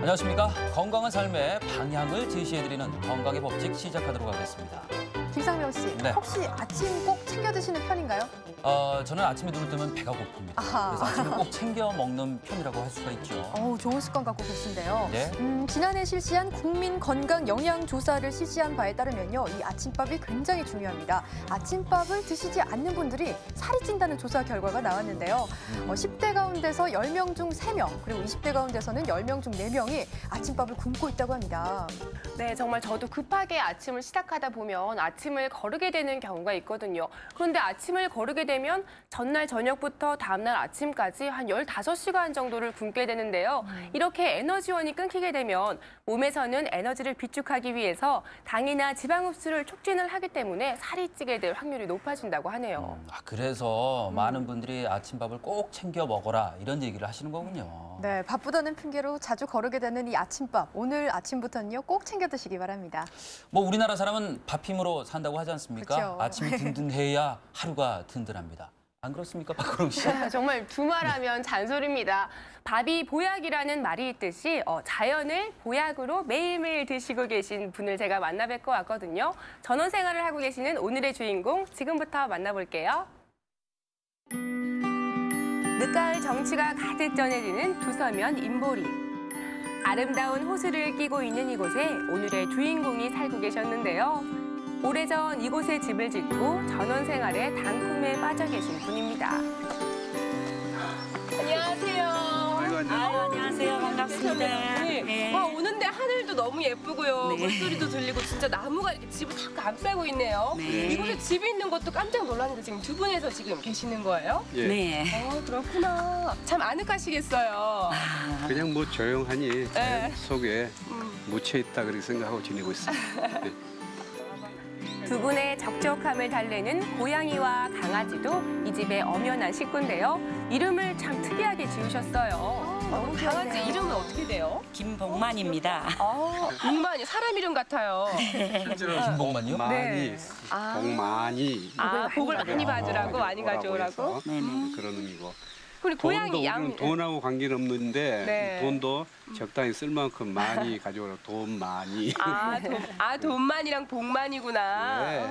안녕하십니까. 건강한 삶의 방향을 제시해드리는 건강의 법칙 시작하도록 하겠습니다. 김상명 씨, 네. 혹시 아침 꼭 챙겨 드시는 편인가요? 저는 아침에 눈을 뜨면 배가 고픕니다. 아하. 그래서 아침에 꼭 챙겨 먹는 편이라고 할 수가 있죠. 좋은 습관 갖고 계신데요. 네. 지난해 실시한 국민 건강 영양 조사를 실시한 바에 따르면요, 이 아침밥이 굉장히 중요합니다. 아침밥을 드시지 않는 분들이 살이 찐다는 조사 결과가 나왔는데요. 10대 가운데서 10명 중 3명, 그리고 20대 가운데서는 10명 중 4명이 아침밥을 굶고 있다고 합니다. 네, 정말 저도 급하게 아침을 시작하다 보면 아침을 거르게 되는 경우가 있거든요. 그런데 아침을 거르게 되면 전날 저녁부터 다음날 아침까지 한 15시간 정도를 굶게 되는데요. 이렇게 에너지원이 끊기게 되면 몸에서는 에너지를 비축하기 위해서 당이나 지방 흡수를 촉진을 하기 때문에 살이 찌게 될 확률이 높아진다고 하네요. 그래서 많은 분들이 아침밥을 꼭 챙겨 먹어라 이런 얘기를 하시는 거군요. 네, 바쁘다는 핑계로 자주 거르게 되는 이 아침밥. 오늘 아침부터는요, 꼭 챙겨 드시기 바랍니다. 뭐 우리나라 사람은 밥 힘으로 산다고 하지 않습니까? 그렇죠. 아침이 든든해야 하루가 든든합니다. 안 그렇습니까, 박근홍 씨? 정말 두말하면 잔소리입니다. 밥이 보약이라는 말이 있듯이 자연을 보약으로 매일매일 드시고 계신 분을 제가 만나 뵐 것 같거든요. 전원 생활을 하고 계시는 오늘의 주인공 지금부터 만나볼게요. 늦가을 정취가 가득 전해지는 두서면 인보리. 아름다운 호수를 끼고 있는 이곳에 오늘의 주인공이 살고 계셨는데요. 오래전 이곳에 집을 짓고 전원 생활에 단숨에 빠져 계신 분입니다. 안녕하세요. 안녕하세요. 반갑습니다. 네. 오는데 하늘도 너무 예쁘고요. 네. 물소리도 들리고 진짜 나무가 이렇게 집을 다 감싸고 있네요. 네. 이곳에 집이 있는 것도 깜짝 놀랐는데 지금 두 분에서 지금 계시는 거예요? 예. 네. 그렇구나. 참 아늑하시겠어요. 그냥 뭐 조용하니 자연 네. 속에 묻혀 있다 그렇게 생각하고 지내고 있습니다. 네. 두 분의 적적함을 달래는 고양이와 강아지도 이 집의 엄연한 식구인데요. 이름을 참 특이하게 지으셨어요. 너무 강아지 귀엽네요. 이름은 어떻게 돼요? 김복만입니다. 복만이 사람 이름 같아요. 실제로 김복만요? 많이, 아. 복 많이. 복을 많이 받으라고, 많이 가져오라고. 해서 네네. 그런 의미고. 그리고 돈도 고양이 양. 우리는 돈하고 관계는 없는데 네. 돈도 적당히 쓸 만큼 많이 가져오라. 돈 많이. 돈만이랑 복만이구나. 네.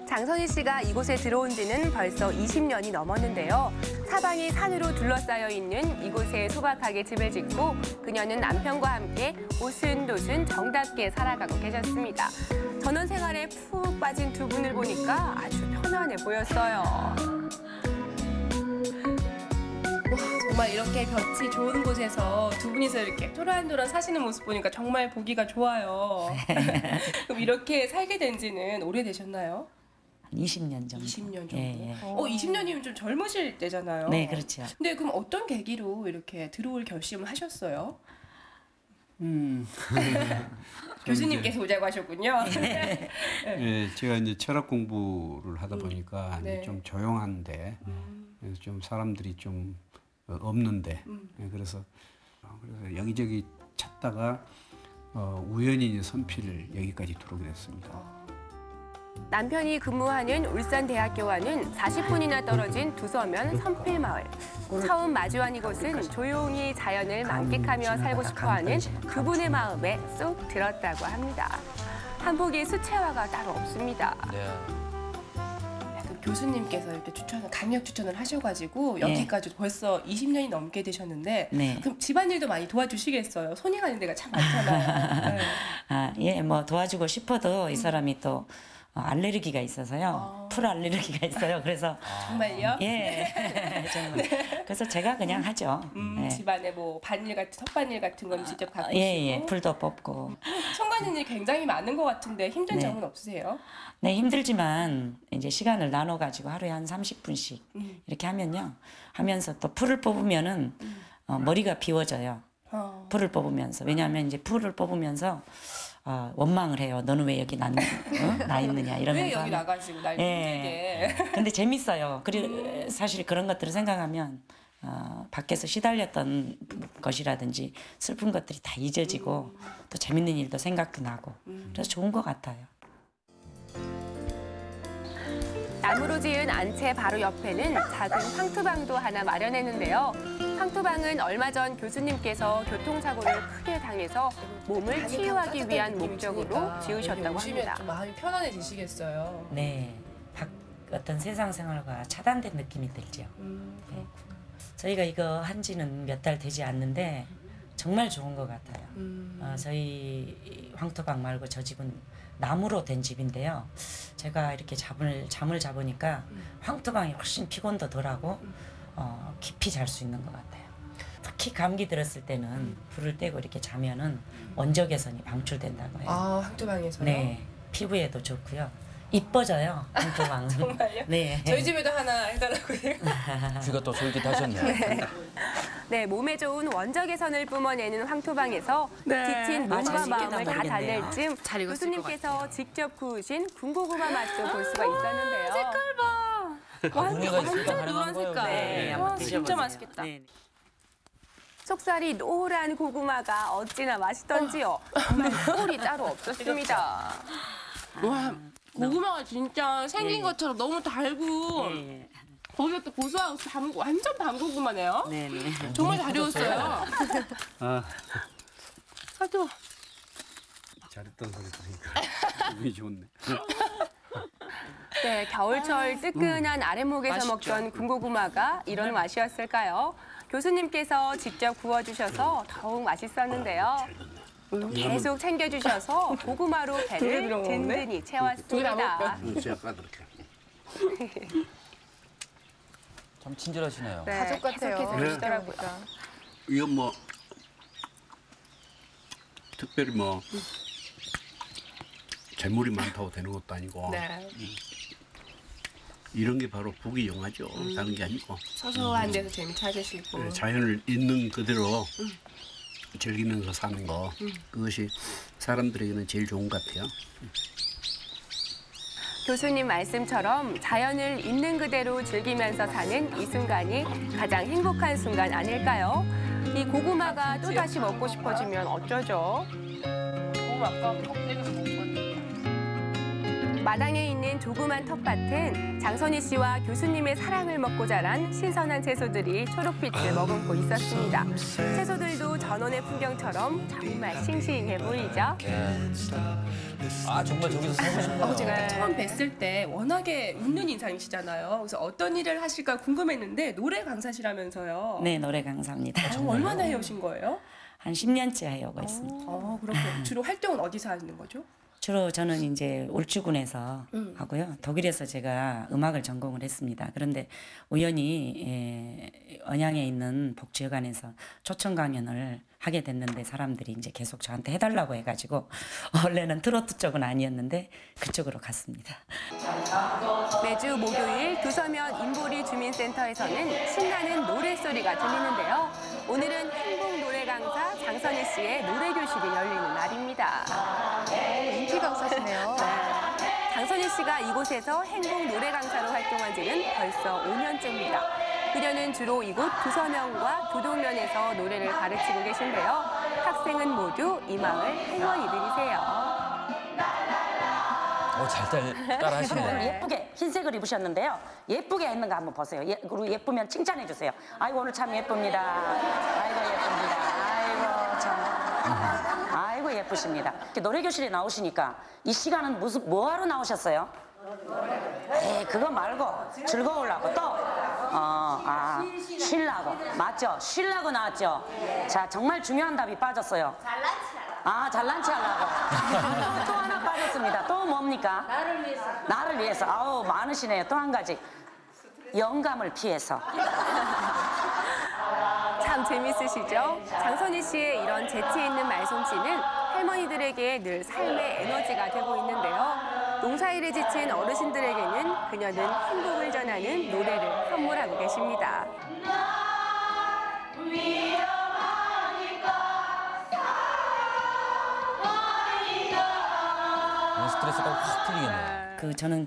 장선희 씨가 이곳에 들어온 지는 벌써 20년이 넘었는데요. 사방이 산으로 둘러싸여 있는 이곳에 소박하게 집을 짓고 그녀는 남편과 함께 오순도순 정답게 살아가고 계셨습니다. 전원 생활에 푹 빠진 두 분을 보니까 아주 편안해 보였어요. 정말 이렇게 볕이 좋은 곳에서 두 분이서 이렇게 토란토란 사시는 모습 보니까 정말 보기가 좋아요. 그럼 이렇게 살게 된 지는 오래되셨나요? 한 20년 정도. 20년 정도? 예, 예. 20년이면 좀 젊으실 때잖아요. 네, 그렇죠. 근데 그럼 어떤 계기로 이렇게 들어올 결심을 하셨어요? 교수님께서 오자고 하셨군요. 예, 제가 이제 철학 공부를 하다 보니까 네. 이제 좀 조용한데, 그래서 좀 사람들이 좀 없는데, 예, 그래서 여기저기 찾다가 우연히 이제 선필을 여기까지 들어오게 됐습니다. 남편이 근무하는 울산대학교와는 40분이나 떨어진 두서면 선필마을. 처음 마주한 이곳은 조용히 자연을 만끽하며 살고 싶어하는 두 분의 마음에 쏙 들었다고 합니다. 한복의 수채화가 따로 없습니다. 네. 교수님께서 이렇게 강력 추천을 하셔가지고 여기까지 벌써 20년이 넘게 되셨는데 네. 그럼 집안일도 많이 도와주시겠어요? 손이 가는 데가 참 많잖아요. 네. 예, 뭐 도와주고 싶어도 이 사람이 또 알레르기가 있어서요. 풀 알레르기가 있어요. 그래서 정말요? 예, 정말. 그래서 제가 그냥 하죠. 예. 집안에 뭐 반일 같은 텃반일 같은 건 직접 갖고 예, 오시고 풀도 뽑고. 손가는 일 굉장히 많은 것 같은데 힘든 네. 점은 없으세요? 네, 힘들지만 이제 시간을 나눠 가지고 하루에 한 30분씩 이렇게 하면요. 하면서 또 풀을 뽑으면은 머리가 비워져요. 풀을 뽑으면서. 왜냐하면 이제 풀을 뽑으면서 원망을 해요. 너는 왜 여기 나 있느냐 이러면서. 왜 여기 나가시고 날 힘들게. 근데 재밌어요. 그리고 사실 그런 것들을 생각하면 밖에서 시달렸던 것이라든지 슬픈 것들이 다 잊어지고 또 재밌는 일도 생각도 나고 그래서 좋은 것 같아요. 나무로 지은 안채 바로 옆에는 작은 황토방도 하나 마련했는데요. 황토방은 얼마 전 교수님께서 교통사고를 크게 당해서 몸을 치유하기 위한 목적으로 지으셨다고 오시면 합니다. 좀 마음이 편안해지시겠어요. 네, 어떤 세상 생활과 차단된 느낌이 들죠. 그렇구나. 저희가 이거 한 지는 몇 달 되지 않는데 정말 좋은 것 같아요. 저희 황토방 말고 저 집은 나무로 된 집인데요. 제가 이렇게 잠을 잡으니까 황토방이 훨씬 피곤도 덜하고 깊이 잘 수 있는 것 같아요. 특히 감기 들었을 때는 불을 떼고 이렇게 자면은 원적 개선이 방출된다고 해요. 아, 황토방에서요? 네, 피부에도 좋고요. 이뻐져요, 황토방은. 정말요? 네. 저희 집에도 하나 해달라고요. 귀가 또 솔깃하셨네요. 네, 몸에 좋은 원적 개선을 뿜어내는 황토방에서 지친 몸과 재밌게 마음을 다 담아야겠네요. 달랠 쯤 잘 익었을 것 교수님께서 직접 구우신 군고구마 맛도 볼 수가 있었는데요. 색깔 봐. 분위기가 있으니까 가능한 거예요. 네, 한번 드셔보세요. 진짜 맛있겠다. 네. 속살이 노란 고구마가 어찌나 맛있던지요. 근데 꿀이 따로 없었습니다. 와, 고구마가 진짜 생긴 것처럼 너무 달고 네. 거기에 또 고소하고 완전 밤고구마네요. 네, 네. 정말 잘 익었어요. 아, 하도 잘했던 소리 들으니까 기분이 좋네. 네, 겨울철 뜨끈한 아랫목에서 맛있죠. 먹던 군고구마가 이런 맛이었을까요? 교수님께서 직접 구워주셔서 더욱 맛있었는데요. 계속 챙겨주셔서 고구마로 배를 두개 먹었네? 든든히 두개 다 채웠습니다. 제가 그렇게. 참 친절하시네요. 네, 가족 같아요. 계속해서 주시더라고요. 이건 뭐 특별히 뭐 재물이 많다고 되는 것도 아니고 네. 이런 게 바로 북이 영화죠. 다른 게 아니고 소소한 데서 재미 찾으시고. 네, 자연을 있는 그대로 즐기면서 사는 거 그것이 사람들에게는 제일 좋은 것 같아요. 교수님 말씀처럼 자연을 있는 그대로 즐기면서 사는 이 순간이 가장 행복한 순간 아닐까요? 이 고구마가 또다시 먹고 싶어지면 어쩌죠? 고구마 아까 껍데기도 먹었는데. 마당에 있는 조그만 텃밭은 장선희 씨와 교수님의 사랑을 먹고 자란 신선한 채소들이 초록빛을 머금고 있었습니다. 채소들도 전원의 풍경처럼 정말 싱싱해 보이죠? 아 정말 저기서 살고 싶네요. 제가 처음 뵀을 때 워낙에 웃는 인상이시잖아요. 그래서 어떤 일을 하실까 궁금했는데 노래 강사시라면서요. 네, 노래 강사입니다. 얼마나 해오신 거예요? 한 10년째 해오고 있습니다. 그렇군요. 주로 활동은 어디서 하시는 거죠? 주로 저는 이제 울주군에서 하고요. 독일에서 제가 음악을 전공을 했습니다. 그런데 우연히 언양에 있는 복지회관에서 초청 강연을 하게 됐는데 사람들이 이제 계속 저한테 해달라고 해가지고 원래는 트로트 쪽은 아니었는데 그쪽으로 갔습니다. 매주 목요일 두서면 인보리 주민센터에서는 신나는 노래소리가 들리는데요. 오늘은 행복 노래 강사 장선희 씨의 노래 교실이 열리는 날입니다. 인기 강사시네요. 장선희 씨가 이곳에서 행복 노래 강사로 활동한 지는 벌써 5년째입니다. 그녀는 주로 이곳 두서면과 교동면에서 노래를 가르치고 계신데요. 학생은 모두 이 마을 할머니들이세요. 잘 따라하시네요. 예쁘게 흰색을 입으셨는데요. 예쁘게 했는가 한번 보세요. 그리고 예쁘면 칭찬해 주세요. 아이고 오늘 참 예쁩니다. 아이고 예쁩니다. 아이고 참. 아이고 예쁘십니다. 이렇게 노래 교실에 나오시니까 이 시간은 뭐하러 나오셨어요? 그거 말고 즐거우려고 또 쉬려고 맞죠? 쉬려고 나왔죠? 자 정말 중요한 답이 빠졌어요. 잘난치 하려고. 또 하나 빠졌습니다. 또 뭡니까? 나를 위해서. 아우 많으시네요. 또 한 가지. 영감을 피해서. 참 재밌으시죠? 장선희 씨의 이런 재치 있는 말솜씨는 할머니들에게 늘 삶의 에너지가 되고 있는데요. 농사일에 지친 어르신들에게는 그녀는 행복을 전하는 노래를 선물하고 계십니다. 스트레스가 확 풀리겠네요. 저는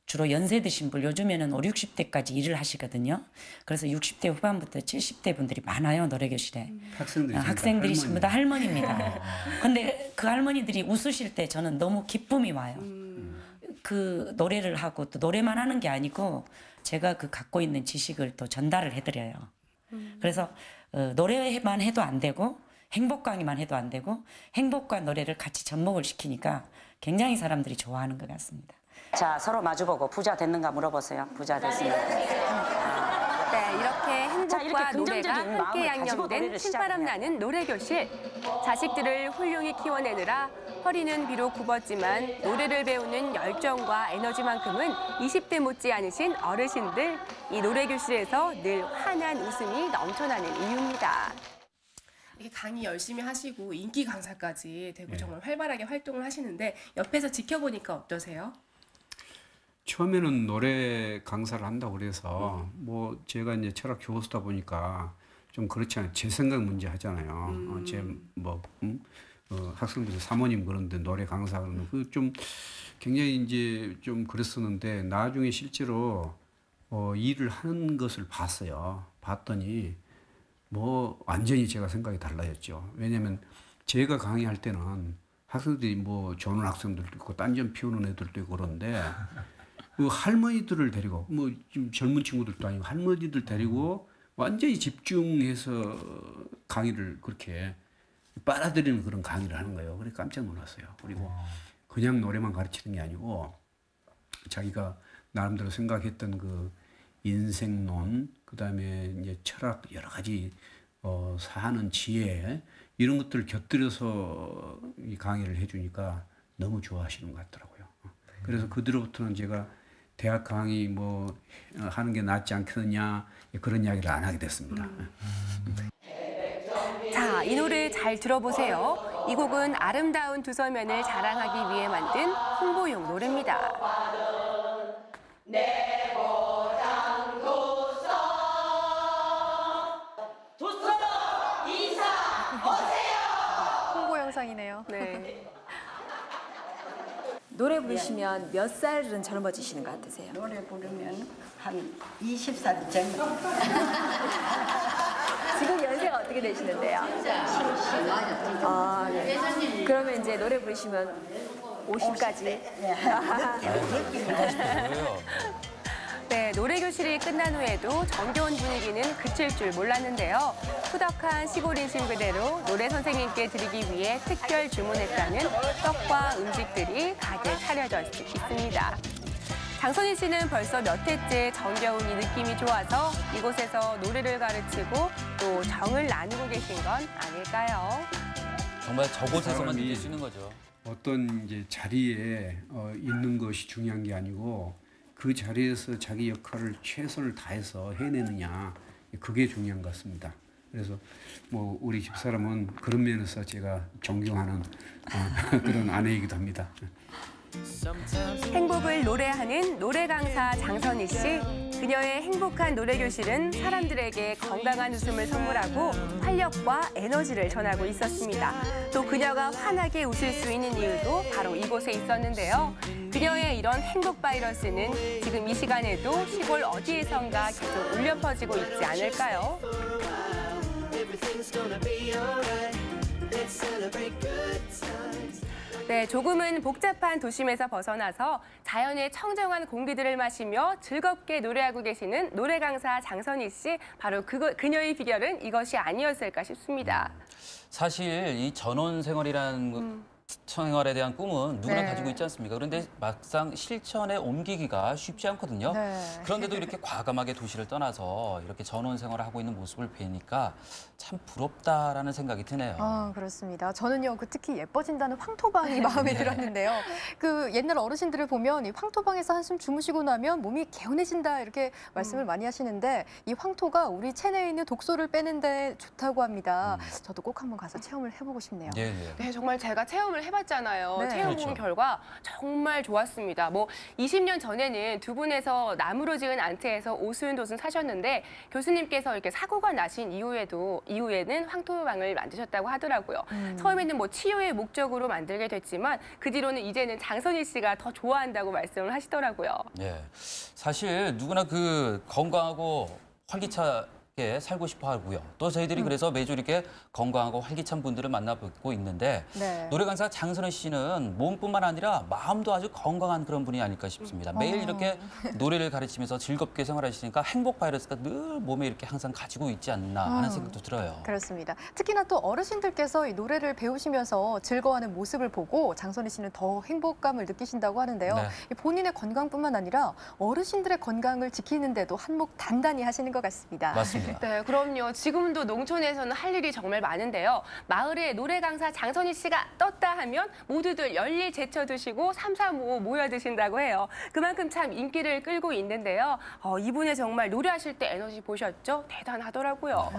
주로 연세 드신 분, 요즘에는 5, 60대까지 일을 하시거든요. 그래서 60대 후반부터 70대 분들이 많아요, 노래교실에. 학생들이 전부 다 할머니입니다. 근데 그 할머니들이 웃으실 때 저는 너무 기쁨이 와요. 그 노래를 하고 또 노래만 하는 게 아니고 제가 갖고 있는 지식을 또 전달을 해드려요. 그래서 노래만 해도 안 되고 행복 강의만 해도 안 되고 행복과 노래를 같이 접목을 시키니까 굉장히 사람들이 좋아하는 것 같습니다. 자, 서로 마주보고 부자 됐는가 물어보세요. 부자 됐습니다. 네, 이렇게 행복과 이렇게 노래가 긍정적인 함께 마음을 가지고 양념된 노래를 신바람 시작해야 나는 노래교실. 자식들을 훌륭히 키워내느라 허리는 비록 굽었지만 노래를 배우는 열정과 에너지만큼은 20대 못지 않으신 어르신들. 이 노래교실에서 늘 환한 웃음이 넘쳐나는 이유입니다. 이렇게 강의 열심히 하시고 인기 강사까지 되고 네. 정말 활발하게 활동을 하시는데 옆에서 지켜보니까 어떠세요? 처음에는 노래 강사를 한다고 그래서 뭐 제가 이제 철학 교수다 보니까 좀 그렇지 않아요. 제 생각 문제 하잖아요. 학생들 사모님 그런데 노래 강사 그러는 그 좀 굉장히 이제 좀 그랬었는데 나중에 실제로 일을 하는 것을 봤어요. 봤더니 뭐 완전히 제가 생각이 달라졌죠. 왜냐하면 제가 강의할 때는 학생들이 뭐 좋은 학생들도 있고 딴점 피우는 애들도 있고 그런데 그 할머니들을 데리고 뭐 지금 젊은 친구들도 아니고 할머니들 데리고 완전히 집중해서 강의를 그렇게 빨아들이는 그런 강의를 하는 거예요. 그래서 깜짝 놀랐어요. 그리고 그냥 노래만 가르치는 게 아니고 자기가 나름대로 생각했던 그 인생론, 그다음에 이제 철학 여러 가지 사는 지혜 이런 것들을 곁들여서 이 강의를 해주니까 너무 좋아하시는 것 같더라고요. 그래서 그 뒤로부터는 제가 대학 강의 뭐 하는 게 낫지 않겠느냐 그런 이야기를 안 하게 됐습니다. 자, 이 노래 잘 들어보세요. 이 곡은 아름다운 두 서면을 자랑하기 위해 만든 홍보용 노래입니다. 홍보 영상이네요. 네. 노래 부르시면 몇 살은 젊어지시는 것 같으세요? 노래 부르면 한 20살 정도. 지금 연세가 어떻게 되시는데요? 아, 네. 그러면 이제 노래 부르시면 50까지. 네, 노래교실이 끝난 후에도 정겨운 분위기는 그칠 줄 몰랐는데요. 후덕한 시골 인심 그대로 노래 선생님께 드리기 위해 특별 주문했다는 떡과 음식들이 가득 차려져 있습니다. 장선희 씨는 벌써 몇 해째 정겨운 이 느낌이 좋아서 이곳에서 노래를 가르치고 또 정을 나누고 계신 건 아닐까요? 정말 저곳에서만 사람이 느낄 수 있는 거죠. 어떤 이제 자리에 있는 것이 중요한 게 아니고 그 자리에서 자기 역할을 최선을 다해서 해내느냐 그게 중요한 것 같습니다. 그래서 뭐 우리 집사람은 그런 면에서 제가 존경하는 그런 아내이기도 합니다. 행복을 노래하는 노래 강사 장선희 씨. 그녀의 행복한 노래교실은 사람들에게 건강한 웃음을 선물하고 활력과 에너지를 전하고 있었습니다. 또 그녀가 환하게 웃을 수 있는 이유도 바로 이곳에 있었는데요. 그녀의 이런 행복 바이러스는 지금 이 시간에도 시골 어디에선가 계속 울려 퍼지고 있지 않을까요? 네, 조금은 복잡한 도심에서 벗어나서 자연의 청정한 공기들을 마시며 즐겁게 노래하고 계시는 노래 강사 장선희 씨. 바로 그녀의 비결은 이것이 아니었을까 싶습니다. 사실 이 전원 생활이라는 생활에 대한 꿈은 누구나 네. 가지고 있지 않습니까? 그런데 막상 실천에 옮기기가 쉽지 않거든요. 네. 그런데도 이렇게 과감하게 도시를 떠나서 이렇게 전원 생활을 하고 있는 모습을 뵈니까 참 부럽다라는 생각이 드네요. 아, 그렇습니다. 저는요, 특히 예뻐진다는 황토방이 마음에 들었는데요. 그 옛날 어르신들을 보면 이 황토방에서 한숨 주무시고 나면 몸이 개운해진다 이렇게 말씀을 많이 하시는데 이 황토가 우리 체내에 있는 독소를 빼는데 좋다고 합니다. 저도 꼭 한번 가서 체험을 해보고 싶네요. 예, 예. 네, 정말 제가 체험을 해봤잖아요. 네. 체험해본 그렇죠. 결과 정말 좋았습니다. 뭐 20년 전에는 두 분에서 나무로 지은 안테에서 오순도순 사셨는데 교수님께서 이렇게 사고가 나신 이후에는 황토방을 만드셨다고 하더라고요. 처음에는 뭐 치유의 목적으로 만들게 됐지만 그 뒤로는 이제는 장선희 씨가 더 좋아한다고 말씀을 하시더라고요. 예. 사실 누구나 그 건강하고 활기차 살고 싶어 하고요. 또 저희들이 그래서 매주 이렇게 건강하고 활기찬 분들을 만나뵙고 있는데 네. 노래 강사 장선혜 씨는 몸뿐만 아니라 마음도 아주 건강한 그런 분이 아닐까 싶습니다. 매일 이렇게 노래를 가르치면서 즐겁게 생활하시니까 행복 바이러스가 늘 몸에 이렇게 항상 가지고 있지 않나 하는 생각도 들어요. 그렇습니다. 특히나 또 어르신들께서 이 노래를 배우시면서 즐거워하는 모습을 보고 장선희 씨는 더 행복감을 느끼신다고 하는데요. 네. 이 본인의 건강뿐만 아니라 어르신들의 건강을 지키는데도 한몫 단단히 하시는 것 같습니다. 맞습니다. 네, 그럼요. 지금도 농촌에서는 할 일이 정말 많은데요. 마을에 노래 강사 장선희 씨가 떴다 하면 모두들 열일 제쳐 드시고 삼삼오오 모여 드신다고 해요. 그만큼 참 인기를 끌고 있는데요. 이분의 정말 노래하실 때 에너지 보셨죠? 대단하더라고요.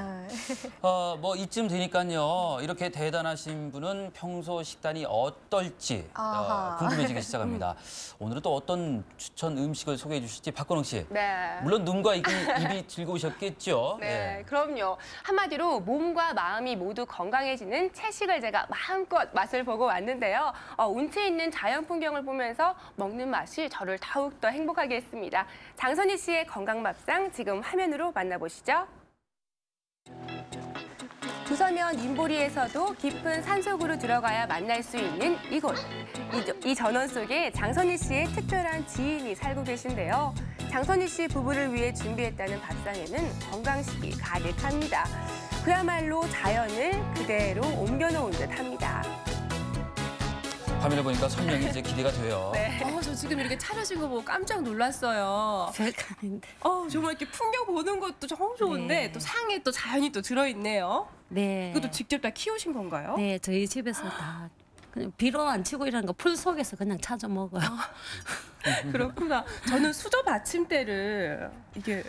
뭐 이쯤 되니까요. 이렇게 대단하신 분은 평소 식단이 어떨지 궁금해지기 시작합니다. 오늘은 또 어떤 추천 음식을 소개해 주실지 박건웅 씨. 네. 물론 눈과 입이 즐거우셨겠죠. 네, 그럼요. 한마디로 몸과 마음이 모두 건강해지는 채식을 제가 마음껏 맛을 보고 왔는데요. 운치 있는 자연 풍경을 보면서 먹는 맛이 저를 더욱더 행복하게 했습니다. 장선희 씨의 건강밥상 지금 화면으로 만나보시죠. 두서면 인보리에서도 깊은 산속으로 들어가야 만날 수 있는 이곳. 이 전원 속에 장선희 씨의 특별한 지인이 살고 계신데요. 장선희 씨 부부를 위해 준비했다는 밥상에는 건강식이 가득합니다. 그야말로 자연을 그대로 옮겨놓은 듯합니다. 화면을 보니까 설명이 이제 기대가 돼요. 네. 저 지금 이렇게 차려진 거 보고 깜짝 놀랐어요. 별감인데. 정말 이렇게 풍경 보는 것도 정 좋은데 네. 또 상에 또 자연이 또 들어있네요. 네. 이것도 직접 다 키우신 건가요? 네, 저희 집에서 다 그냥 비로 안 치고 이러는 거 풀 속에서 그냥 찾아 먹어요. 그렇구나. 저는 수저 받침대를 이게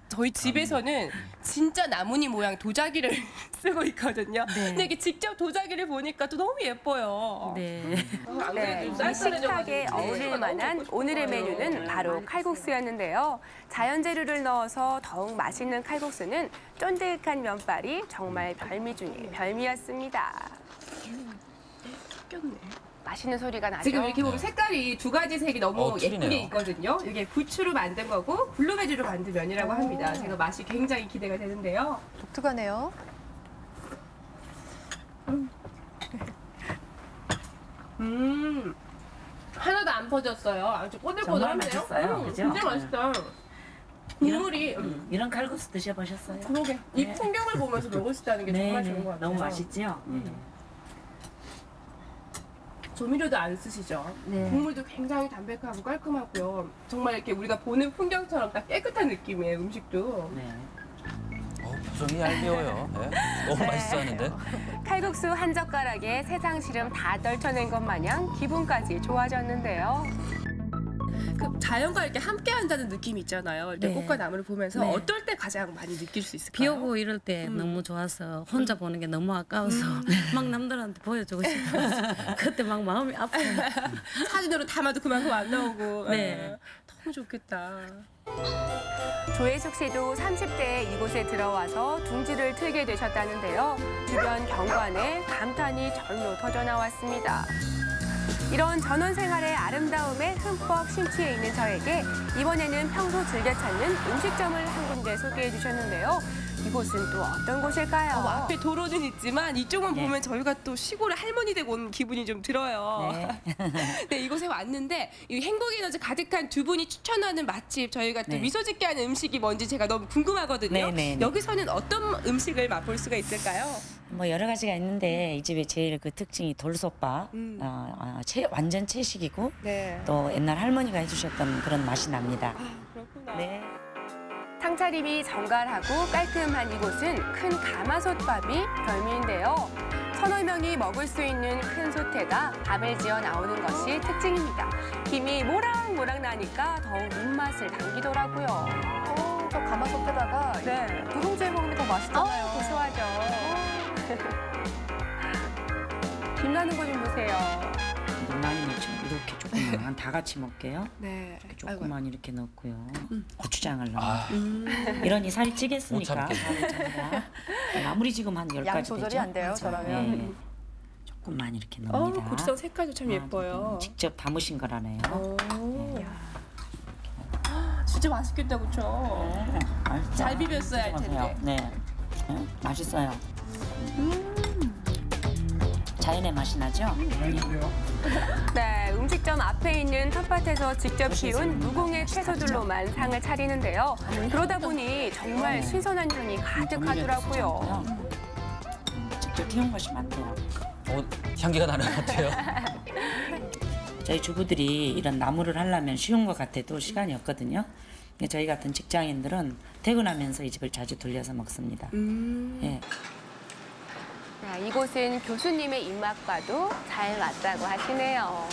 저희 집에서는 진짜 나뭇잎 모양 도자기를 쓰고 있거든요. 네. 근데 이게 직접 도자기를 보니까 또 너무 예뻐요. 네. 안 네, 그래도 이 쌀쌀해져가지고. 식탁에 어울릴 만한 오늘의 메뉴는 바로 칼국수였는데요. 자연 재료를 넣어서 더욱 맛있는 칼국수는 쫀득한 면발이 정말 별미 중에 별미였습니다. 꼈네. 맛있는 소리가 나죠? 지금 이렇게 보면 색깔이 두 가지 색이 너무 틀리네요. 예쁘게 있거든요. 이게 부추로 만든 거고 블루베리로 만든 면이라고 합니다. 제가 맛이 굉장히 기대가 되는데요. 독특하네요. 하나도 안 퍼졌어요. 아주 정말 꼬들꼬들한데요? 맛있어요. 그죠? 진짜 맛있다. 국물이 이런 칼국수 드셔보셨어요? 그러게 이 풍경을 보면서 먹을 수 있다는 게 정말 좋은 것 같아요. 너무 맛있죠? 조미료도 안 쓰시죠? 네. 국물도 굉장히 담백하고 깔끔하고요. 정말 이렇게 우리가 보는 풍경처럼 딱 깨끗한 느낌이에요, 음식도. 네. 표정이 얄미워요. 네. 너무 맛있어 하는데. 칼국수 한 젓가락에 세상 시름 다 떨쳐낸 것 마냥 기분까지 좋아졌는데요. 그 자연과 이렇게 함께 한다는 느낌이 있잖아요. 이렇게 네. 꽃과 나무를 보면서 네. 어떨 때 가장 많이 느낄 수 있을까요? 비 오고 이럴 때 너무 좋아서 혼자 보는 게 너무 아까워서 막 남들한테 보여주고 싶어서 그때 막 마음이 아파요. 사진으로 담아도 그만큼 안 나오고. 네. 너무 좋겠다. 조혜숙 씨도 30대에 이곳에 들어와서 둥지를 틀게 되셨다는데요. 주변 경관에 감탄이 절로 터져 나왔습니다. 이런 전원 생활의 아름다움에 흠뻑 심취해 있는 저에게 이번에는 평소 즐겨 찾는 음식점을 한 군데 소개해 주셨는데요. 이곳은 또 어떤 곳일까요? 앞에 도로는 있지만 이쪽만 네. 보면 저희가 또 시골의 할머니 되고 온 기분이 좀 들어요. 네. 네, 이곳에 왔는데 이 행복 에너지 가득한 두 분이 추천하는 맛집 저희가 또 네. 미소 짓게 하는 음식이 뭔지 제가 너무 궁금하거든요. 네, 네, 네. 여기서는 어떤 음식을 맛볼 수가 있을까요? 뭐 여러 가지가 있는데 이 집의 제일 그 특징이 돌솥밥. 완전 채식이고 네. 또 옛날 할머니가 해주셨던 그런 맛이 납니다. 그렇구나. 네. 상차림이 정갈하고 깔끔한 이곳은 큰 가마솥밥이 별미인데요. 서너 명이 먹을 수 있는 큰 솥에다 밥을 지어 나오는 것이 특징입니다. 김이 모락모락 나니까 더욱 입맛을 당기더라고요. 저 가마솥에다가 네. 누룽지에 먹으면 더 맛있잖아요. 고소하죠. 김 나는 거 좀 보세요. 많이 넣죠. 이렇게 조금만 한 다 같이 먹게요. 네. 이렇게 조금만 이렇게 넣고요. 고추장을 넣어. 아, 이러니 살이 못 찌겠으니까. 참겠네. 아무리 지금 한 10가지 양 조절이 되죠? 안 돼요, 저라면. 네. 조금만 이렇게 넣습니다. 고추장 색깔도 참 아, 예뻐요. 직접 담으신 거라네요. 오. 진짜 맛있겠다, 그렇죠? 네, 맛있죠. 잘 비볐어야 할 텐데. 네, 네, 맛있어요. 자연의 맛이 나죠? 네, 음식점 앞에 있는 텃밭에서 직접 키운 무공의 채소들로만 상을 차리는데요. 그러다 보니 정말 신선한 향이 가득하더라고요. 직접 키운 것이 많대요. 향기가 나는 것 같아요. 저희 주부들이 이런 나무를 하려면 쉬운 것 같아도 시간이 없거든요. 저희 같은 직장인들은 퇴근하면서 이 집을 자주 들려서 먹습니다. 예. 자, 이곳은 교수님의 입맛과도 잘 맞다고 하시네요.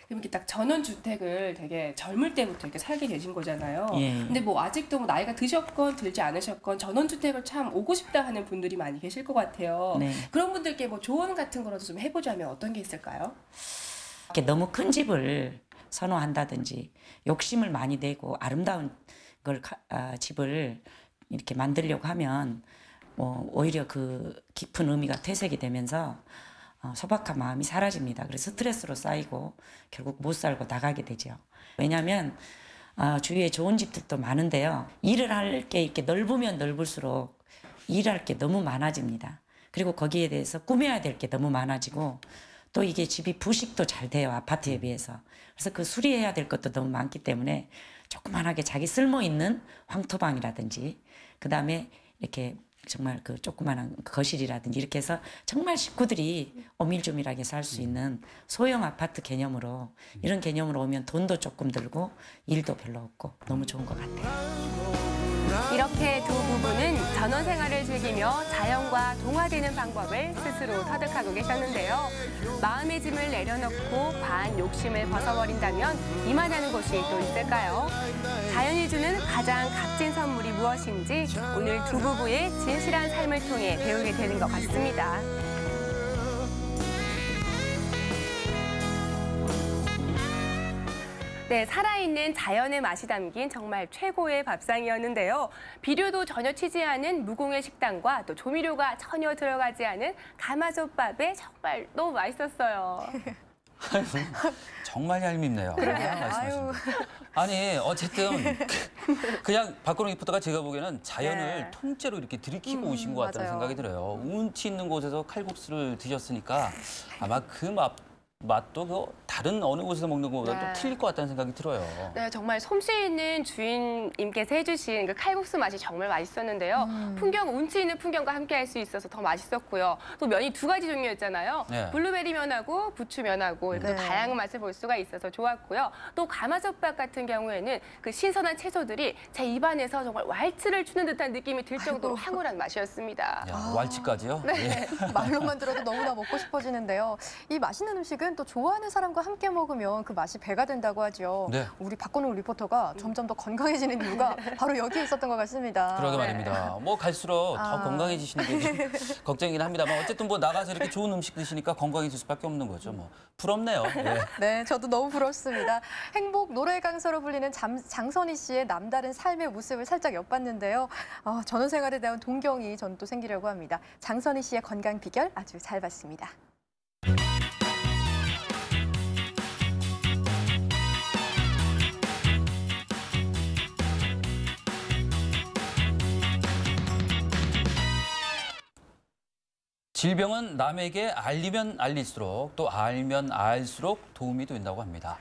그럼 이렇게 딱 전원주택을 되게 젊을 때부터 이렇게 살게 되신 거잖아요. 예. 근데 뭐 아직도 뭐 나이가 드셨건 들지 않으셨건 전원주택을 참 오고 싶다 하는 분들이 많이 계실 것 같아요. 네. 그런 분들께 뭐 조언 같은 거라도 좀 해보자면 어떤 게 있을까요? 이렇게 너무 큰 집을 선호한다든지 욕심을 많이 내고 아름다운 집을 이렇게 만들려고 하면 오히려 그 깊은 의미가 퇴색이 되면서 소박한 마음이 사라집니다. 그래서 스트레스로 쌓이고 결국 못 살고 나가게 되죠. 왜냐하면 주위에 좋은 집들도 많은데요. 일을 할 게 이렇게 넓으면 넓을수록 일할 게 너무 많아집니다. 그리고 거기에 대해서 꾸며야 될 게 너무 많아지고 또 이게 집이 부식도 잘 돼요. 아파트에 비해서. 그래서 그 수리해야 될 것도 너무 많기 때문에 조그만하게 자기 쓸모 있는 황토방이라든지 그다음에 이렇게 정말 그 조그만한 거실이라든지 이렇게 해서 정말 식구들이 오밀조밀하게 살 수 있는 소형 아파트 개념으로 이런 개념으로 오면 돈도 조금 들고 일도 별로 없고 너무 좋은 것 같아요. 이렇게 두 부부는 전원 생활을 즐기며 자연과 동화되는 방법을 스스로 터득하고 계셨는데요. 마음의 짐을 내려놓고 반 욕심을 벗어버린다면 이만하는 곳이 또 있을까요? 자연이 주는 가장 값진 선물이 무엇인지 오늘 두 부부의 진실한 삶을 통해 배우게 되는 것 같습니다. 네, 살아있는 자연의 맛이 담긴 정말 최고의 밥상이었는데요. 비료도 전혀 치지 않은 무공의 식단과 또 조미료가 전혀 들어가지 않은 가마솥밥에 정말 너무 맛있었어요. 정말 얄밉네요. 아니 어쨌든 그냥 박건웅 리포터가 제가 보기에는 자연을 통째로 이렇게 들이키고 오신 것 같다는 생각이 들어요. 운치 있는 곳에서 칼국수를 드셨으니까 아마 그 맛도 그 다른 어느 곳에서 먹는 것보다 또 틀릴 것 같다는 생각이 들어요. 네, 정말 솜씨 있는 주인님께서 해주신 그 칼국수 맛이 정말 맛있었는데요. 운치 있는 풍경과 함께 할 수 있어서 더 맛있었고요. 또 면이 두 가지 종류였잖아요. 네. 블루베리 면하고 부추 면하고 이렇게 또 다양한 맛을 볼 수가 있어서 좋았고요. 또 가마솥밥 같은 경우에는 그 신선한 채소들이 제 입안에서 정말 왈츠를 추는 듯한 느낌이 들 정도로 황홀한 맛이었습니다. 야, 왈츠까지요? 네, 말로만 들어도 너무나 먹고 싶어지는데요. 이 맛있는 음식은 또 좋아하는 사람과 함께 먹으면 그 맛이 배가 된다고 하죠. 네. 우리 박건웅 리포터가 점점 더 건강해지는 이유가 바로 여기에 있었던 것 같습니다. 그러게 말입니다. 뭐 갈수록 더 건강해지시는 게 좀 걱정이긴 합니다만 어쨌든 뭐 나가서 이렇게 좋은 음식 드시니까 건강해질 수밖에 없는 거죠. 뭐 부럽네요. 네. 네, 저도 너무 부럽습니다. 행복 노래 강사로 불리는 장선희 씨의 남다른 삶의 모습을 살짝 엿봤는데요. 전원 생활에 대한 동경이 전 또 생기려고 합니다. 장선희 씨의 건강 비결 아주 잘 봤습니다. 질병은 남에게 알리면 알릴수록 또 알면 알수록 도움이 된다고 합니다.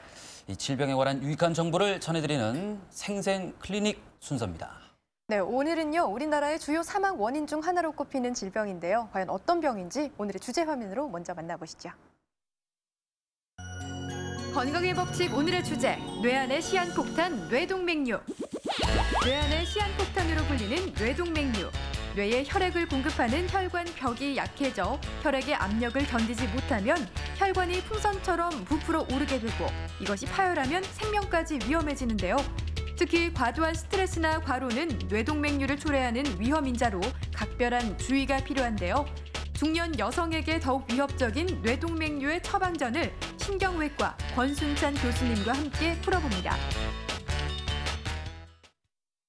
이 질병에 관한 유익한 정보를 전해드리는 생생 클리닉 순서입니다. 네, 오늘은요 우리나라의 주요 사망 원인 중 하나로 꼽히는 질병인데요. 과연 어떤 병인지 오늘의 주제 화면으로 먼저 만나보시죠. 건강의 법칙 오늘의 주제, 뇌안의 시한폭탄 뇌동맥류. 뇌안의 시한폭탄으로 불리는 뇌동맥류. 뇌에 혈액을 공급하는 혈관 벽이 약해져 혈액의 압력을 견디지 못하면 혈관이 풍선처럼 부풀어 오르게 되고 이것이 파열하면 생명까지 위험해지는데요. 특히 과도한 스트레스나 과로는 뇌동맥류를 초래하는 위험인자로 각별한 주의가 필요한데요. 중년 여성에게 더욱 위협적인 뇌동맥류의 처방전을 신경외과 권순찬 교수님과 함께 풀어봅니다.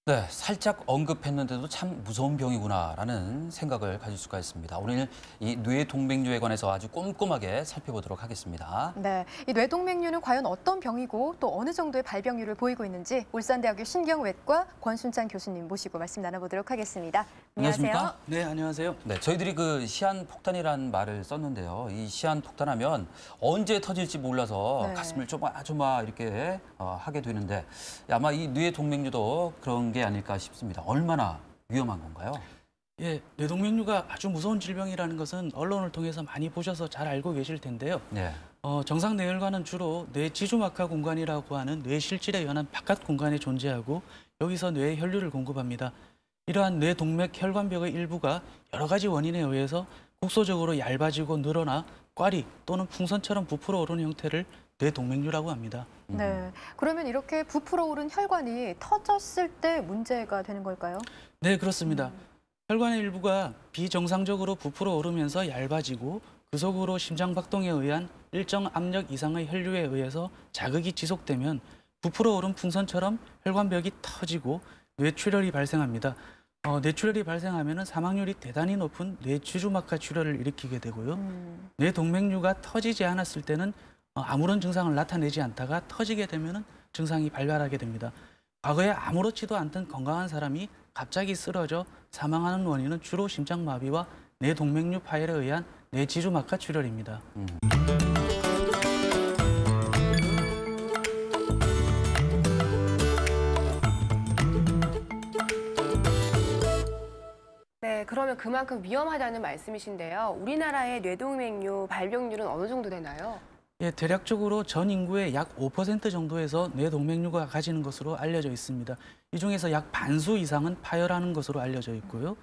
네, 살짝 언급했는데도 참 무서운 병이구나라는 생각을 가질 수가 있습니다. 오늘 이 뇌동맥류에 관해서 아주 꼼꼼하게 살펴보도록 하겠습니다. 네, 이 뇌동맥류는 과연 어떤 병이고 또 어느 정도의 발병률을 보이고 있는지 울산대학교 신경외과 권순찬 교수님 모시고 말씀 나눠보도록 하겠습니다. 안녕하세요. 안녕하십니까? 네, 안녕하세요. 네, 저희들이 그 시한폭탄이라는 말을 썼는데요. 이 시한폭탄하면 언제 터질지 몰라서 네. 가슴을 조마조마 이렇게 하게 되는데 아마 이 뇌동맥류도 그런 게 아닐까 싶습니다. 얼마나 위험한 건가요? 예, 뇌동맥류가 아주 무서운 질병이라는 것은 언론을 통해서 많이 보셔서 잘 알고 계실 텐데요. 네. 정상 뇌혈관은 주로 뇌 지주막하 공간이라고 하는 뇌 실질에 연한 바깥 공간에 존재하고 여기서 뇌에 혈류를 공급합니다. 이러한 뇌동맥 혈관벽의 일부가 여러 가지 원인에 의해서 국소적으로 얇아지고 늘어나 꽈리 또는 풍선처럼 부풀어 오르는 형태를 뇌동맥류라고 합니다. 네, 그러면 이렇게 부풀어 오른 혈관이 터졌을 때 문제가 되는 걸까요? 네, 그렇습니다. 혈관의 일부가 비정상적으로 부풀어 오르면서 얇아지고 그 속으로 심장 박동에 의한 일정 압력 이상의 혈류에 의해서 자극이 지속되면 부풀어 오른 풍선처럼 혈관벽이 터지고 뇌출혈이 발생합니다. 뇌출혈이 발생하면 사망률이 대단히 높은 뇌주주막하 출혈을 일으키게 되고요. 뇌동맥류가 터지지 않았을 때는 아무런 증상을 나타내지 않다가 터지게 되면 증상이 발발하게 됩니다. 과거에 아무렇지도 않던 건강한 사람이 갑자기 쓰러져 사망하는 원인은 주로 심장마비와 뇌동맥류 파열에 의한 뇌지주막하 출혈입니다. 네, 그러면 그만큼 위험하다는 말씀이신데요. 우리나라의 뇌동맥류 발병률은 어느 정도 되나요? 예, 대략적으로 전 인구의 약 5% 정도에서 뇌동맥류가 가지는 것으로 알려져 있습니다. 이 중에서 약 반수 이상은 파열하는 것으로 알려져 있고요.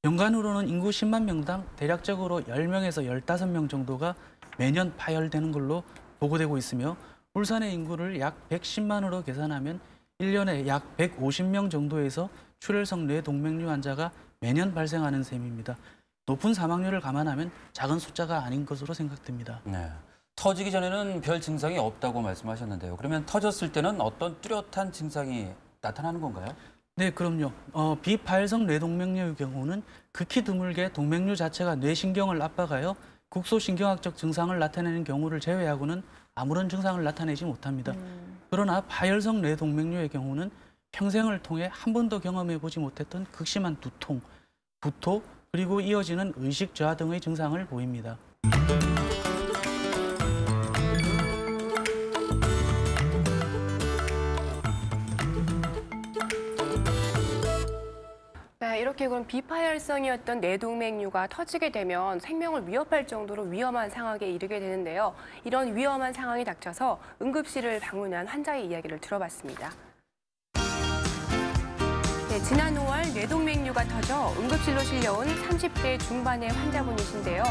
연간으로는 인구 10만 명당 대략적으로 10명에서 15명 정도가 매년 파열되는 걸로 보고되고 있으며 울산의 인구를 약 110만으로 계산하면 1년에 약 150명 정도에서 출혈성 뇌동맥류 환자가 매년 발생하는 셈입니다. 높은 사망률을 감안하면 작은 숫자가 아닌 것으로 생각됩니다. 네. 터지기 전에는 별 증상이 없다고 말씀하셨는데요. 그러면 터졌을 때는 어떤 뚜렷한 증상이 나타나는 건가요? 네, 그럼요. 비파열성 뇌동맥류의 경우는 극히 드물게 동맥류 자체가 뇌신경을 압박하여 국소신경학적 증상을 나타내는 경우를 제외하고는 아무런 증상을 나타내지 못합니다. 그러나 파열성 뇌동맥류의 경우는 평생을 통해 한 번도 경험해보지 못했던 극심한 두통, 구토, 그리고 이어지는 의식 저하 등의 증상을 보입니다. 네, 이렇게 그럼 비파열성이었던 뇌동맥류가 터지게 되면 생명을 위협할 정도로 위험한 상황에 이르게 되는데요. 이런 위험한 상황이 닥쳐서 응급실을 방문한 환자의 이야기를 들어봤습니다. 네, 지난 5월 뇌동맥류가 터져 응급실로 실려온 30대 중반의 환자분이신데요.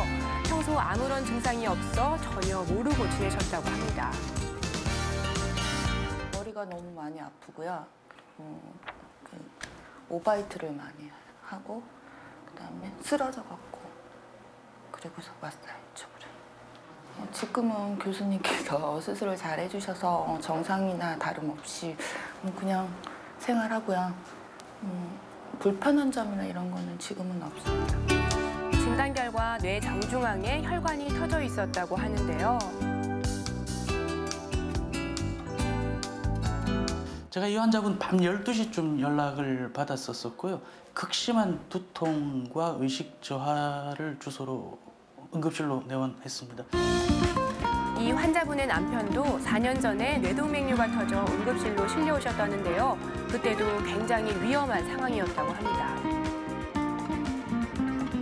평소 아무런 증상이 없어 전혀 모르고 지내셨다고 합니다. 머리가 너무 많이 아프고요. 오바이트를 많이 하고 그다음에 쓰러져갖고 그리고서 왔어요 이쪽으로. 지금은 교수님께서 수술을 잘 해주셔서 정상이나 다름없이 그냥 생활하고요. 불편한 점이나 이런 거는 지금은 없습니다. 진단 결과 뇌 정중앙에 혈관이 터져 있었다고 하는데요. 제가 이 환자분 밤 12시쯤 연락을 받았었고요. 극심한 두통과 의식 저하를 주소로 응급실로 내원했습니다. 이 환자분의 남편도 4년 전에 뇌동맥류가 터져 응급실로 실려오셨다는데요. 그때도 굉장히 위험한 상황이었다고 합니다.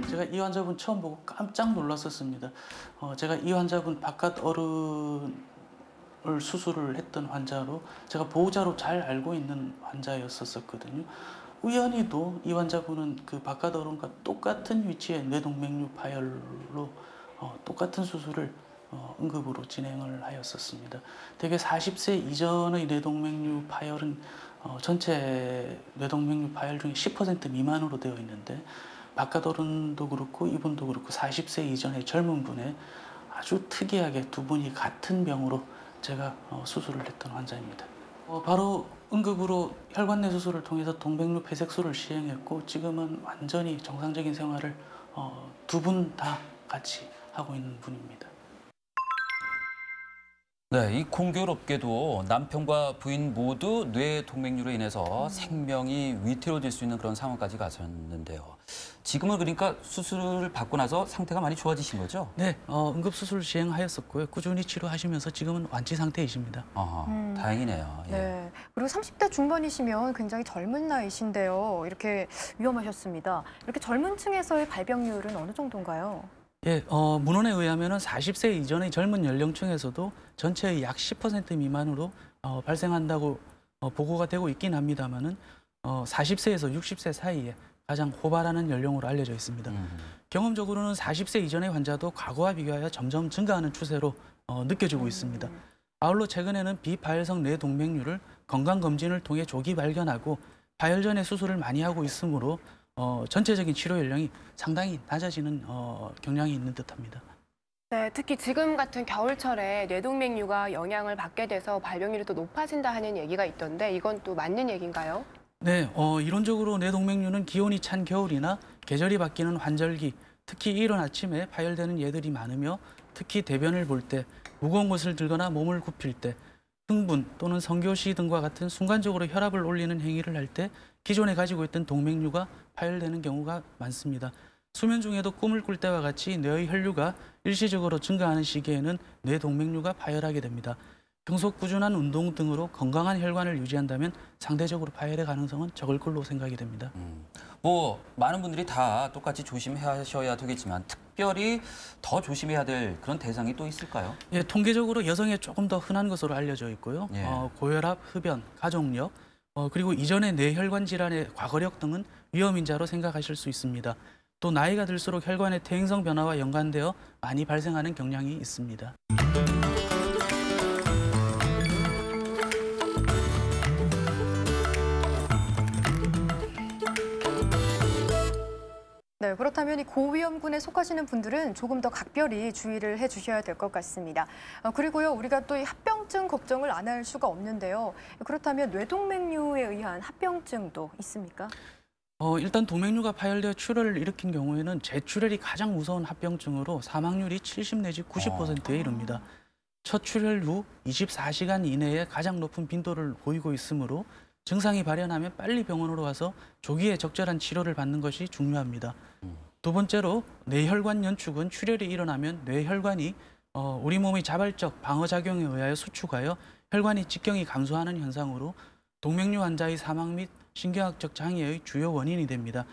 제가 이 환자분 처음 보고 깜짝 놀랐었습니다. 제가 이 환자분 바깥 어른을 수술을 했던 환자로 제가 보호자로 잘 알고 있는 환자였었거든요. 우연히도 이 환자분은 그 바깥 어른과 똑같은 위치의 뇌동맥류 파열로 똑같은 수술을 응급으로 진행을 하였었습니다. 대개 40세 이전의 뇌동맥류 파열은 전체 뇌동맥류 파열 중에 10% 미만으로 되어 있는데 바깥 어른도 그렇고 이분도 그렇고 40세 이전의 젊은 분의 아주 특이하게 두 분이 같은 병으로 제가 수술을 했던 환자입니다. 바로 응급으로 혈관내 수술을 통해서 동백류 폐색술을 시행했고 지금은 완전히 정상적인 생활을 두 분 다 같이 하고 있는 분입니다. 네, 이 공교롭게도 남편과 부인 모두 뇌 동맥류로 인해서 생명이 위태로워질 수 있는 그런 상황까지 가셨는데요. 지금은 그러니까 수술을 받고 나서 상태가 많이 좋아지신 거죠? 네, 응급수술 시행하였었고요. 꾸준히 치료하시면서 지금은 완치 상태이십니다. 다행이네요. 예. 네. 그리고 30대 중반이시면 굉장히 젊은 나이신데요. 이렇게 위험하셨습니다. 이렇게 젊은 층에서의 발병률은 어느 정도인가요? 예, 문헌에 의하면 40세 이전의 젊은 연령층에서도 전체의 약 10% 미만으로 발생한다고 보고가 되고 있긴 합니다만은 40세에서 60세 사이에 가장 호발하는 연령으로 알려져 있습니다. 경험적으로는 40세 이전의 환자도 과거와 비교하여 점점 증가하는 추세로 느껴지고 있습니다. 아울러 최근에는 비파열성 뇌동맥류를 건강검진을 통해 조기 발견하고 파열 전에 수술을 많이 하고 있으므로 전체적인 치료 연령이 상당히 낮아지는 경향이 있는 듯합니다. 네, 특히 지금 같은 겨울철에 뇌동맥류가 영향을 받게 돼서 발병률이 또 높아진다 하는 얘기가 있던데 이건 또 맞는 얘기인가요? 네, 이론적으로 뇌동맥류는 기온이 찬 겨울이나 계절이 바뀌는 환절기, 특히 이른 아침에 파열되는 예들이 많으며 특히 대변을 볼 때, 무거운 것을 들거나 몸을 굽힐 때, 흥분 또는 성교시 등과 같은 순간적으로 혈압을 올리는 행위를 할 때 기존에 가지고 있던 동맥류가 파열되는 경우가 많습니다. 수면 중에도 꿈을 꿀 때와 같이 뇌의 혈류가 일시적으로 증가하는 시기에는 뇌동맥류가 파열하게 됩니다. 평소 꾸준한 운동 등으로 건강한 혈관을 유지한다면 상대적으로 파열의 가능성은 적을 걸로 생각이 됩니다. 뭐 많은 분들이 다 똑같이 조심하셔야 되겠지만 특별히 더 조심해야 될 그런 대상이 또 있을까요? 예, 통계적으로 여성에 조금 더 흔한 것으로 알려져 있고요. 예. 고혈압, 흡연, 가족력, 그리고 이전의 뇌혈관 질환의 과거력 등은 위험인자로 생각하실 수 있습니다. 또 나이가 들수록 혈관의 퇴행성 변화와 연관되어 많이 발생하는 경향이 있습니다. 네, 그렇다면 이 고위험군에 속하시는 분들은 조금 더 각별히 주의를 해주셔야 될 것 같습니다. 그리고요, 우리가 또 이 합병증 걱정을 안 할 수가 없는데요. 그렇다면 뇌동맥류에 의한 합병증도 있습니까? 일단 동맥류가 파열되어 출혈을 일으킨 경우에는 재출혈이 가장 무서운 합병증으로 사망률이 70 내지 90%에 이릅니다. 첫 출혈 후 24시간 이내에 가장 높은 빈도를 보이고 있으므로 증상이 발현하면 빨리 병원으로 와서 조기에 적절한 치료를 받는 것이 중요합니다. 두 번째로 뇌혈관 연축은 출혈이 일어나면 뇌혈관이 우리 몸의 자발적 방어작용에 의하여 수축하여 혈관의 직경이 감소하는 현상으로 동맥류 환자의 사망 및 신경학적 장애의 주요 원인이 됩니다.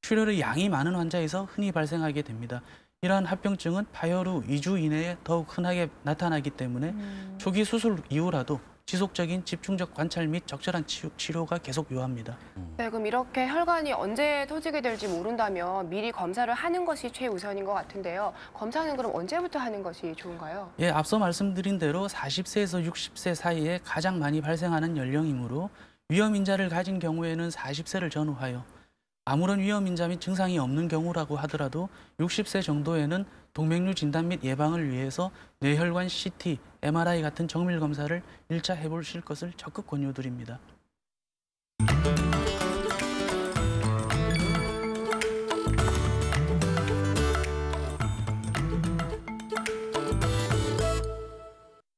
출혈의 양이 많은 환자에서 흔히 발생하게 됩니다. 이러한 합병증은 파열 후 2주 이내에 더욱 흔하게 나타나기 때문에 초기 수술 이후라도 지속적인 집중적 관찰 및 적절한 치료가 계속 요합니다. 네, 그럼 이렇게 혈관이 언제 터지게 될지 모른다면 미리 검사를 하는 것이 최우선인 것 같은데요. 검사는 그럼 언제부터 하는 것이 좋은가요? 예, 앞서 말씀드린 대로 40세에서 60세 사이에 가장 많이 발생하는 연령이므로 위험인자를 가진 경우에는 40세를 전후하여 아무런 위험인자 및 증상이 없는 경우라고 하더라도 60세 정도에는 동맥류 진단 및 예방을 위해서 뇌혈관 CT, MRI 같은 정밀 검사를 1차 해보실 것을 적극 권유드립니다.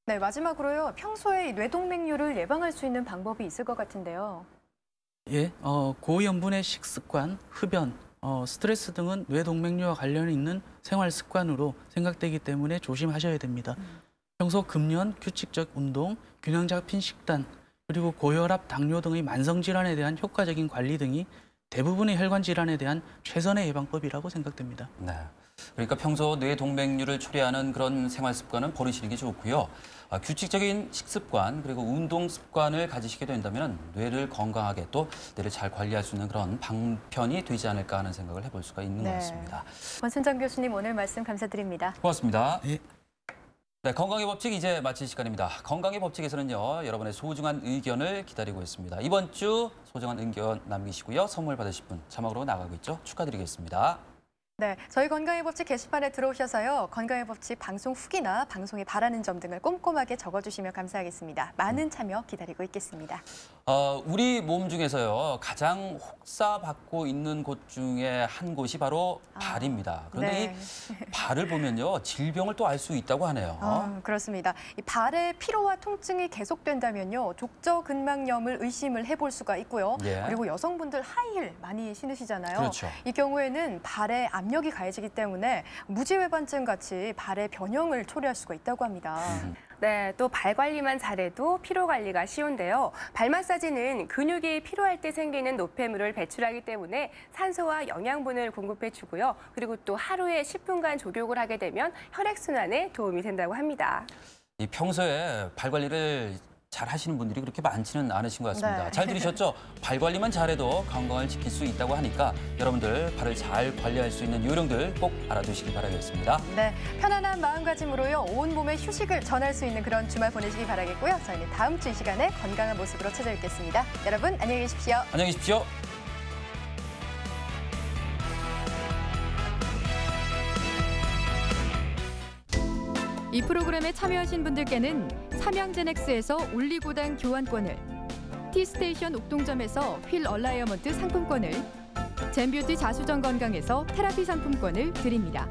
네, 마지막으로요. 평소에 뇌동맥류를 예방할 수 있는 방법이 있을 것 같은데요. 예, 고위험군의 식습관, 흡연, 스트레스 등은 뇌동맥류와 관련이 있는 생활 습관으로 생각되기 때문에 조심하셔야 됩니다. 평소 금연, 규칙적 운동, 균형 잡힌 식단, 그리고 고혈압, 당뇨 등의 만성 질환에 대한 효과적인 관리 등이 대부분의 혈관 질환에 대한 최선의 예방법이라고 생각됩니다. 네. 그러니까 평소 뇌동맥류를 초래하는 그런 생활 습관은 버리시는 게 좋고요. 규칙적인 식습관 그리고 운동 습관을 가지시게 된다면 뇌를 건강하게 또 뇌를 잘 관리할 수 있는 그런 방편이 되지 않을까 하는 생각을 해볼 수가 있는 것 같습니다. 권순정 교수님 오늘 말씀 감사드립니다. 고맙습니다. 네, 건강의 법칙 이제 마칠 시간입니다. 건강의 법칙에서는요, 여러분의 소중한 의견을 기다리고 있습니다. 이번 주 소중한 의견 남기시고요. 선물 받으실 분 자막으로 나가고 있죠. 축하드리겠습니다. 네, 저희 건강의 법칙 게시판에 들어오셔서요. 건강의 법칙 방송 후기나 방송에 바라는 점 등을 꼼꼼하게 적어주시면 감사하겠습니다. 많은 참여 기다리고 있겠습니다. 우리 몸 중에서요. 가장 혹사받고 있는 곳 중에 한 곳이 바로 발입니다. 그런데 네. 이 발을 보면요. 질병을 또 알 수 있다고 하네요. 그렇습니다. 이 발에 피로와 통증이 계속된다면요. 족저근막염을 의심을 해볼 수가 있고요. 예. 그리고 여성분들 하이힐 많이 신으시잖아요. 그렇죠. 이 경우에는 발에 압력이 가해지기 때문에 무지외반증 같이 발의 변형을 초래할 수가 있다고 합니다. 네, 또 발 관리만 잘해도 피로 관리가 쉬운데요. 발 마사지는 근육이 피로할 때 생기는 노폐물을 배출하기 때문에 산소와 영양분을 공급해 주고요. 그리고 또 하루에 10분간 족욕을 하게 되면 혈액순환에 도움이 된다고 합니다. 이 평소에 발 관리를 잘 하시는 분들이 그렇게 많지는 않으신 것 같습니다. 네. 잘 들으셨죠? 발 관리만 잘해도 건강을 지킬 수 있다고 하니까 여러분들 발을 잘 관리할 수 있는 요령들 꼭 알아두시기 바라겠습니다. 네, 편안한 마음가짐으로요. 온 몸에 휴식을 전할 수 있는 그런 주말 보내시기 바라겠고요. 저희는 다음 주 이 시간에 건강한 모습으로 찾아뵙겠습니다. 여러분 안녕히 계십시오. 안녕히 계십시오. 이 프로그램에 참여하신 분들께는 삼양제넥스에서 올리고당 교환권을, 티스테이션 옥동점에서 휠 얼라이어먼트 상품권을, 젠뷰티 자수정 건강에서 테라피 상품권을 드립니다.